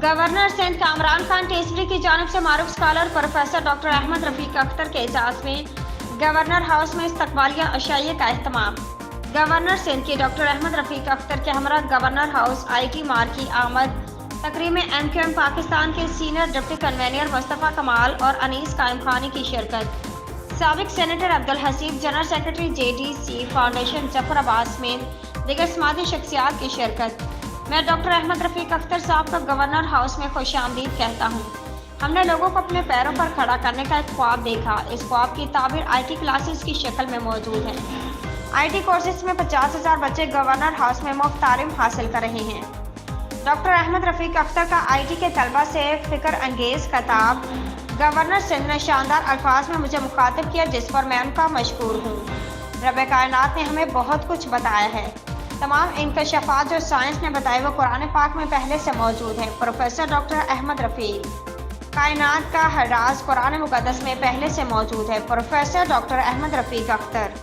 Governor Sindh Kamran Khan Tessori की जानिब से मारूफ scholar professor doctor Ahmad Rafiq Akhtar के एजाज़ में गवर्नर हाउस में इस्तकबालिया अशाइया का अहतमाम। गवर्नर सिंध के डॉक्टर अहमद रफीक अख्तर के हमरा गवर्नर हाउस IT मार की आमद तकरीब में MQM पाकिस्तान के सीनियर डिप्टी कन्वेनियर मुस्तफ़ा कमाल और अनीस कायम खानी की शिरकत, साबिक senator Abdul Haseeb, general secretary JDC foundation Zafar Abbas में दीगर समाजी शख्सियात की शिरकत। मैं डॉक्टर अहमद रफीक अख्तर साहब का गवर्नर हाउस में खुशामदीद कहता हूँ। हमने लोगों को अपने पैरों पर खड़ा करने का एक ख्वाब देखा। इस ख्वाब की ताबीर IT क्लासेस की शक्ल में मौजूद है। IT कोर्सेज में 50,000 बच्चे गवर्नर हाउस में मुफ्त तालीम हासिल कर रहे हैं। डॉक्टर अहमद रफीक अख्तर का IT के तलबा से फ़िक्र अंगेज़ खिताब। गवर्नर सिंध ने शानदार अल्फाज में मुझे मुखातिब किया, जिस पर मैं उनका मशकूर हूँ। रब कायनात ने हमें बहुत कुछ बताया है। तमाम इंकशाफात जो साइंस ने बताए वो कुरान पाक में पहले से मौजूद है। प्रोफेसर डॉक्टर अहमद रफीक, कायनात का हर राज कुरान मुक़द्दस में पहले से मौजूद है। Professor doctor Ahmad Rafiq Akhtar.